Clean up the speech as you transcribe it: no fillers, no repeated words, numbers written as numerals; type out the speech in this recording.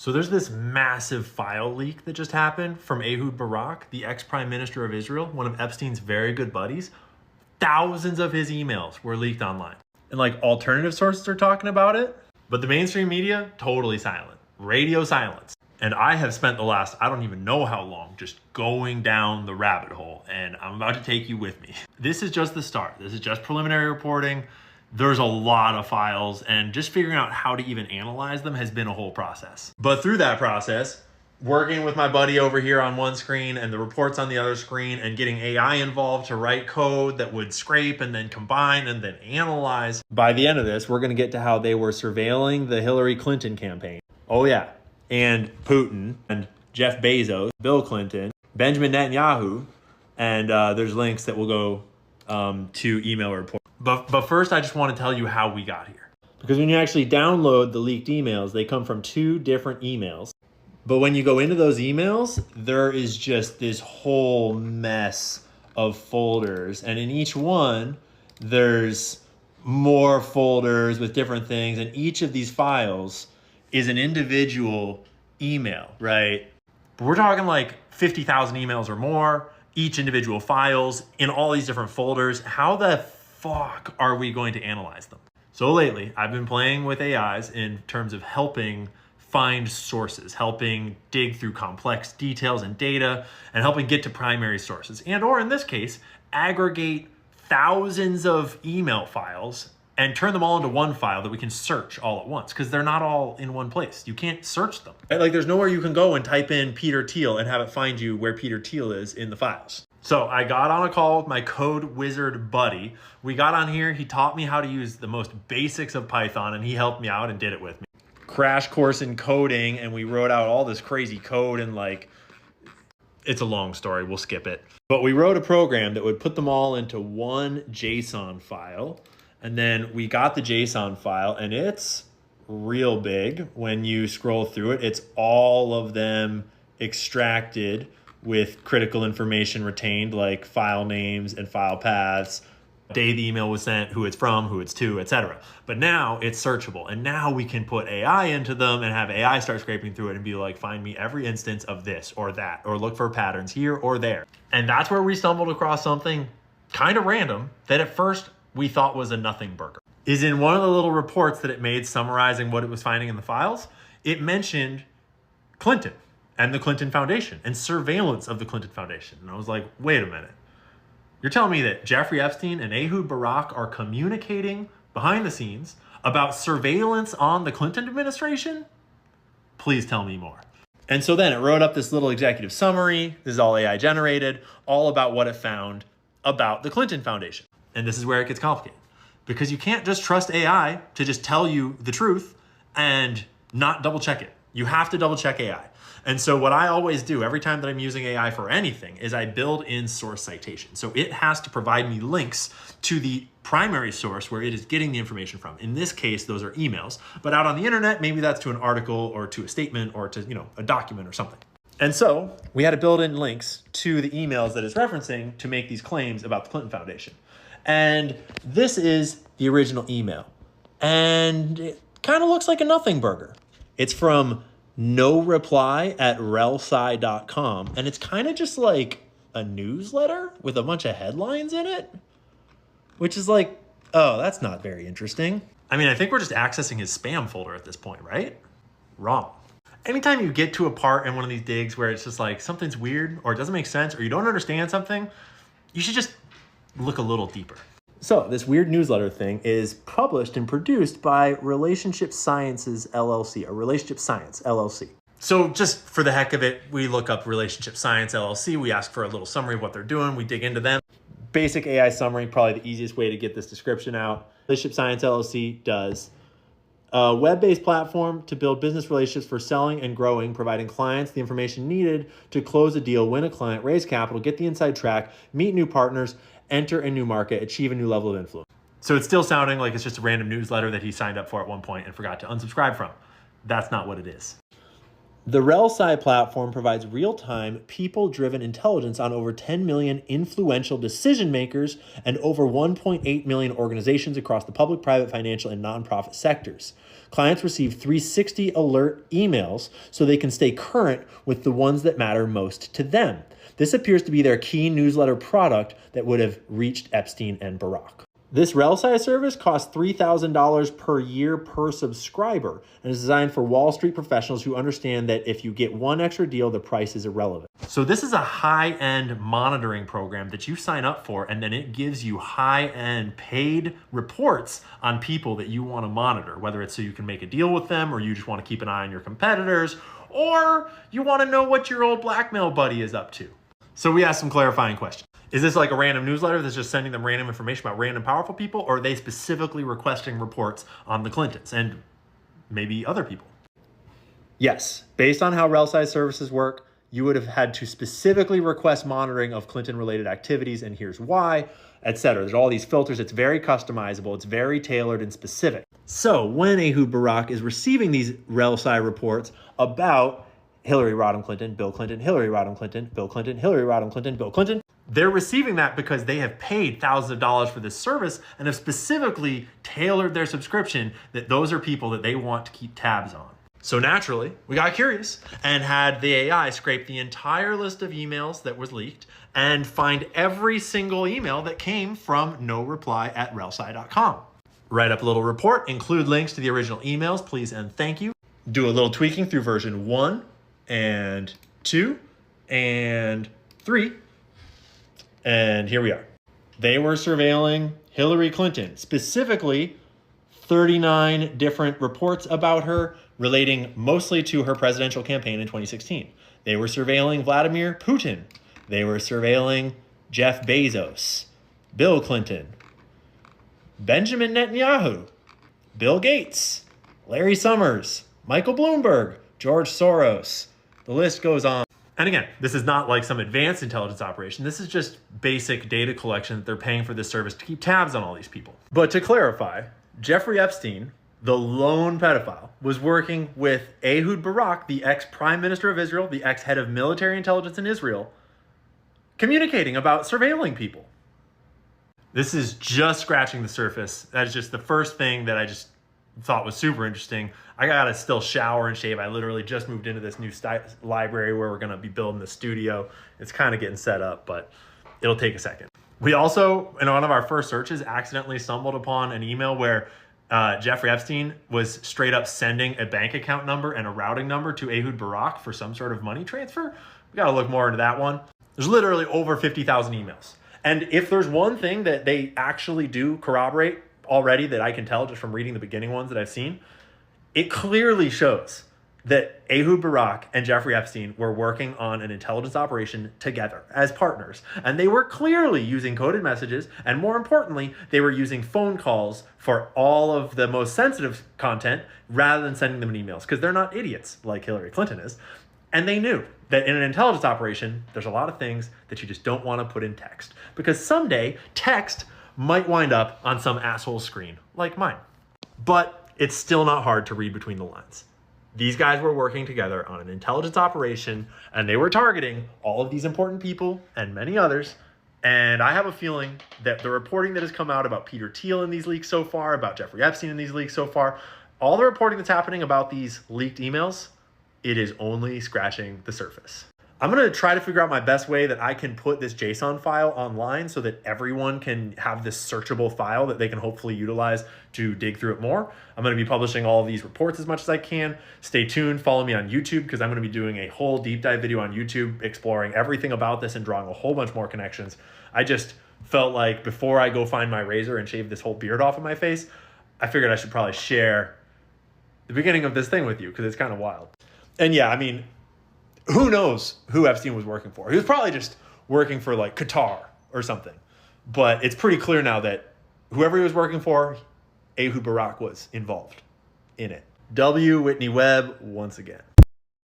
So there's this massive file leak that just happened from Ehud Barak, the ex-prime minister of Israel, one of Epstein's very good buddies. Thousands of his emails were leaked online. And like alternative sources are talking about it, but the mainstream media, totally silent. Radio silence. And I have spent the last, I don't even know how long, just going down the rabbit hole, and I'm about to take you with me. This is just the start. This is just preliminary reporting. There's a lot of files, and just figuring out how to even analyze them has been a whole process. But through that process, working with my buddy over here on one screen and the reports on the other screen, and getting AI involved to write code that would scrape and then combine and then analyze. By the end of this, we're going to get to how they were surveilling the Hillary Clinton campaign. Oh yeah, and Putin and Jeff Bezos, Bill Clinton, Benjamin Netanyahu, and there's links that will go to email report. But first, I just want to tell you how we got here. Because when you actually download the leaked emails, they come from 2 different emails. But when you go into those emails, there is just this whole mess of folders. And in each one, there's more folders with different things. And each of these files is an individual email, right? But we're talking like 50,000 emails or more, each individual files in all these different folders. How the fuck are we going to analyze them? So lately, I've been playing with AIs in terms of helping find sources, helping dig through complex details and data, and helping get to primary sources. And or in this case, aggregate thousands of email files and turn them all into one file that we can search all at once, because they're not all in one place. You can't search them. Like there's nowhere you can go and type in Peter Thiel and have it find you where Peter Thiel is in the files. So I got on a call with my code wizard buddy. We got on here, he taught me how to use the most basics of Python, and he helped me out and did it with me. Crash course in coding, and we wrote out all this crazy code, and like, it's a long story, we'll skip it. But we wrote a program that would put them all into one JSON file, and then we got the JSON file, and it's real big. When you scroll through it, it's all of them extracted with critical information retained, like file names and file paths, day the email was sent, who it's from, who it's to, etc. But now it's searchable, and now we can put AI into them and have AI start scraping through it and be like, find me every instance of this or that, or look for patterns here or there. And that's where we stumbled across something kind of random that at first we thought was a nothing burger. Is in one of the little reports that it made summarizing what it was finding in the files, it mentioned Clinton and the Clinton Foundation and surveillance of the Clinton Foundation. And I was like, wait a minute. You're telling me that Jeffrey Epstein and Ehud Barak are communicating behind the scenes about surveillance on the Clinton administration? Please tell me more. And so then it wrote up this little executive summary. This is all AI generated, all about what it found about the Clinton Foundation. And this is where it gets complicated, because you can't just trust AI to just tell you the truth and not double check it. You have to double check AI. And so what I always do every time that I'm using AI for anything is I build in source citation. So it has to provide me links to the primary source where it is getting the information from. In this case, those are emails. But out on the internet, maybe that's to an article or to a statement or to, a document or something. And so we had to build in links to the emails that it's referencing to make these claims about the Clinton Foundation. And this is the original email. And it kind of looks like a nothing burger. It's from noreply@relsci.com. And it's kind of just like a newsletter with a bunch of headlines in it, which is like, oh, that's not very interesting. I mean, I think we're just accessing his spam folder at this point, right? Wrong. Anytime you get to a part in one of these digs where it's just like something's weird or it doesn't make sense or you don't understand something, you should just look a little deeper. So this weird newsletter thing is published and produced by Relationship Sciences LLC, or Relationship Science LLC. So just for the heck of it, we look up Relationship Science LLC. We ask for a little summary of what they're doing. We dig into them. Basic AI summary, probably the easiest way to get this description out. Relationship Science LLC does a web-based platform to build business relationships for selling and growing, providing clients the information needed to close a deal, win a client, raise capital, get the inside track, meet new partners, enter a new market, achieve a new level of influence. So it's still sounding like it's just a random newsletter that he signed up for at one point and forgot to unsubscribe from. That's not what it is. The RelSci platform provides real-time, people-driven intelligence on over 10 million influential decision makers and over 1.8 million organizations across the public, private, financial, and nonprofit sectors. Clients receive 360 alert emails so they can stay current with the ones that matter most to them. This appears to be their key newsletter product that would have reached Epstein and Barak. This RelSci service costs $3,000 per year per subscriber and is designed for Wall Street professionals who understand that if you get one extra deal, the price is irrelevant. So this is a high-end monitoring program that you sign up for, and then it gives you high-end paid reports on people that you want to monitor, whether it's so you can make a deal with them, or you just want to keep an eye on your competitors, or you want to know what your old blackmail buddy is up to. So we asked some clarifying questions. Is this like a random newsletter that's just sending them random information about random powerful people, or are they specifically requesting reports on the Clintons and maybe other people? Yes, based on how RelSci services work, you would have had to specifically request monitoring of Clinton-related activities, and here's why, etc. There's all these filters. It's very customizable. It's very tailored and specific. So when Ehud Barak is receiving these RelSci reports about Hillary Rodham Clinton, Bill Clinton, Hillary Rodham Clinton, Bill Clinton, Hillary Rodham Clinton, Bill Clinton, they're receiving that because they have paid thousands of dollars for this service and have specifically tailored their subscription that those are people that they want to keep tabs on. So naturally, we got curious and had the AI scrape the entire list of emails that was leaked and find every single email that came from noreply@relsci.com. Write up a little report, include links to the original emails, please and thank you. Do a little tweaking through version 1 and 2 and 3. And here we are. They were surveilling Hillary Clinton, specifically 39 different reports about her relating mostly to her presidential campaign in 2016. They were surveilling Vladimir Putin. They were surveilling Jeff Bezos, Bill Clinton, Benjamin Netanyahu, Bill Gates, Larry Summers, Michael Bloomberg, George Soros. The list goes on. And again, this is not like some advanced intelligence operation. This is just basic data collection that they're paying for this service to keep tabs on all these people. But to clarify, Jeffrey Epstein, the lone pedophile, was working with Ehud Barak, the ex-prime minister of Israel, the ex-head of military intelligence in Israel, communicating about surveilling people. This is just scratching the surface. That is just the first thing that I just thought was super interesting. I gotta still shower and shave. I literally just moved into this new library where we're gonna be building the studio. It's kind of getting set up, but it'll take a second. We also, in one of our first searches, accidentally stumbled upon an email where Jeffrey Epstein was straight up sending a bank account number and a routing number to Ehud Barak for some sort of money transfer. We gotta look more into that one. There's literally over 50,000 emails. And if there's one thing that they actually do corroborate already that I can tell just from reading the beginning ones that I've seen, it clearly shows that Ehud Barak and Jeffrey Epstein were working on an intelligence operation together as partners. And they were clearly using coded messages. And more importantly, they were using phone calls for all of the most sensitive content rather than sending them in emails, because they're not idiots like Hillary Clinton is. And they knew that in an intelligence operation, there's a lot of things that you just don't want to put in text, because someday text might wind up on some asshole screen like mine. But it's still not hard to read between the lines. These guys were working together on an intelligence operation, and they were targeting all of these important people and many others. And I have a feeling that the reporting that has come out about Peter Thiel in these leaks so far, about Jeffrey Epstein in these leaks so far, all the reporting that's happening about these leaked emails, it is only scratching the surface. I'm going to try to figure out my best way that I can put this JSON file online so that everyone can have this searchable file that they can hopefully utilize to dig through it more. I'm going to be publishing all of these reports as much as I can. Stay tuned. Follow me on YouTube, because I'm going to be doing a whole deep dive video on YouTube exploring everything about this and drawing a whole bunch more connections. I just felt like before I go find my razor and shave this whole beard off of my face, I figured I should probably share the beginning of this thing with you, because it's kind of wild. And yeah, I mean, who knows who Epstein was working for? He was probably just working for like Qatar or something. But it's pretty clear now that whoever he was working for, Ehud Barak was involved in it. W. Whitney Webb once again.